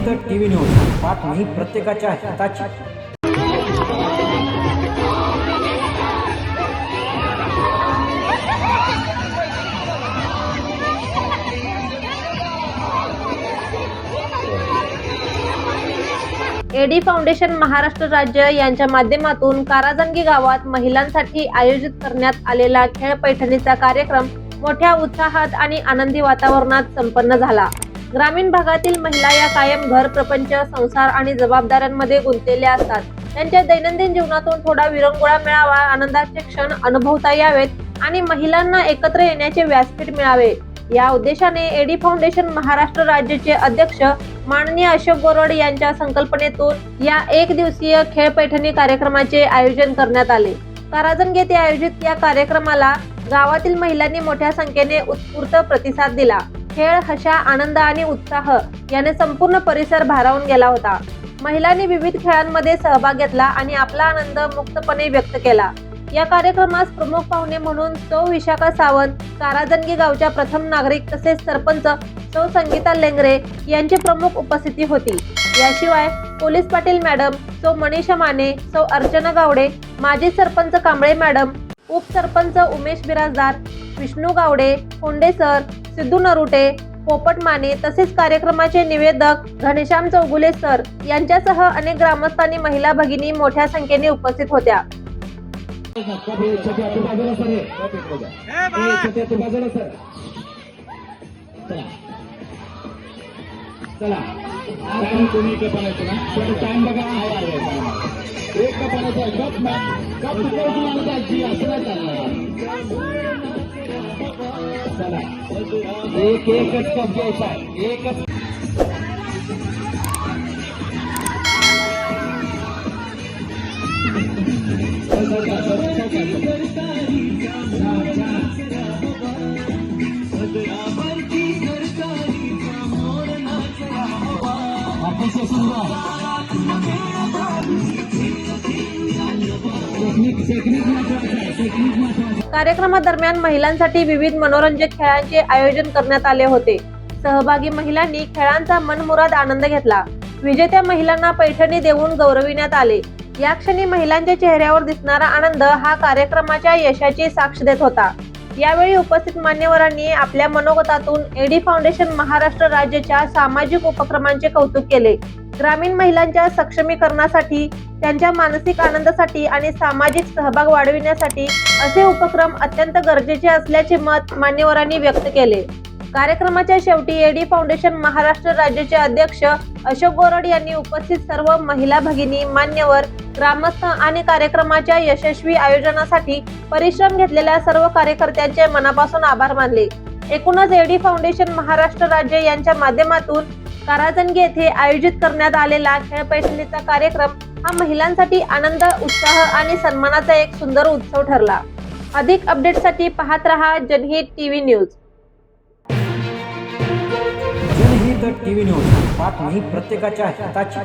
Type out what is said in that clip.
जनहित TV news, बातमी प्रत्येकाच्या हिताची। एडी फाउंडेशन महाराष्ट्र राज्य यांच्या माध्यमातून काराजंगी गावात महिलांसाठी आयोजित करण्यात आलेला खेळ पैठणीचा कार्यक्रम मोठ्या उत्साहात आणि आनंदी वातावरणात संपन्न झाला। ग्रामीण भागातील महिला या कायम घर, प्रपंच, संसार आणि जबाबदाऱ्यांमध्ये गुंतलेल्या असतात। त्यांच्या दैनंदिन जीवनातून थोडा विरंगुळा मिळावा, आनंदाचे क्षण अनुभवता यावेत आणि महिलांना एकत्र येण्याचे व्यासपीठ मिळावे या उद्देशाने एडी फाउंडेशन महाराष्ट्र राज्याचे अध्यक्ष माननीय अशोक गोरड यांच्या संकल्पनेतून या एक दिवसीय खेळ पैठणी कार्यक्रमाचे आयोजन करण्यात आले। काराजंगी येथे आयोजित या कार्यक्रमाला गावातील महिलांनी मोठ्या संख्येने उत्स्फूर्त प्रतिसाद दिला। खेळ, हशा, आनंद आणि उत्साह याने संपूर्ण परिसर भारावून गेला होता। महिलांनी विविध खेळांमध्ये सहभाग घेतला आणि आपला आनंद मुक्तपणे व्यक्त केला। या कार्यक्रमास प्रमुख पाहुणे म्हणून सौ विशाखा सावंत, काराजंगी गावच्या प्रथम नागरिक तसेच सरपंच सौ संगीता लेंगरे यांची प्रमुख उपस्थिती होती। याशिवाय पोलीस पाटील मॅडम, सौ मनीषा माने, सौ अर्चना गावडे, माजी सरपंच कांबळे मॅडम, उपसरपंच उमेश बिराजदार, विष्णू गावडे, कोंडे सर, सिद्धू नरुटे, पोपट माने तसेच कार्यक्रमाचे निवेदक घनश्याम चौगुले सर यांच्यासह अनेक ग्रामस्थ आणि महिला भगिनी मोठ्या संख्येने उपस्थित होत्या। चला कोणी कपायचं ना टाइम बघा एक कपायचा कप ना कप तुकडून जी असं चालणार। चला एकच कप घ्यायचा, एकच कार्यक्रमादरम्यान महिलांसाठी विविध मनोरंजक खेळांचे आयोजन करण्यात आले होते। सहभागी महिलांनी खेळांचा मनमुराद आनंद घेतला। विजेत्या महिलांना पैठणी देऊन गौरविण्यात आले। या क्षणी महिलांच्या चेहऱ्यावर दिसणारा आनंद हा कार्यक्रमाच्या यशाची साक्ष देत होता। यावेळी उपस्थित मान्यवरांनी आपल्या मनोगतातून एडी फाउंडेशन महाराष्ट्र राज्याच्या सामाजिक उपक्रमांचे कौतुक केले। ग्रामीण महिलांच्या सक्षमीकरणासाठी, त्यांच्या मानसिक आनंदासाठी आणि सामाजिक सहभाग वाढविण्यासाठी असे उपक्रम अत्यंत गरजेचे असल्याचे मत मान्यवरांनी व्यक्त केले। कार्यक्रमाच्या शेवटी एडी फाउंडेशन महाराष्ट्र राज्याचे अध्यक्ष अशोक गोरड यांनी उपस्थित सर्व महिला भगिनी, मान्यवर, ग्रामस्थ आणि कार्यक्रमाच्या यशस्वी आयोजनासाठी परिश्रम घेतलेल्या सर्व कार्यकर्त्यांचे मनापासून आभार मानले। एकूणच एडी फाउंडेशन महाराष्ट्र राज्य यांच्या माध्यमातून काराजंगी येथे आयोजित करण्यात आलेला खेळ पैठणीचा कार्यक्रम हा महिलांसाठी आनंद, उत्साह आणि सन्मानाचा एक सुंदर उत्सव ठरला। अधिक अपडेटसाठी पाहत रहा जनहित टीव्ही न्यूज। जनहित टीव्ही न्यूज, बातमी प्रत्येकाच्या हिताची।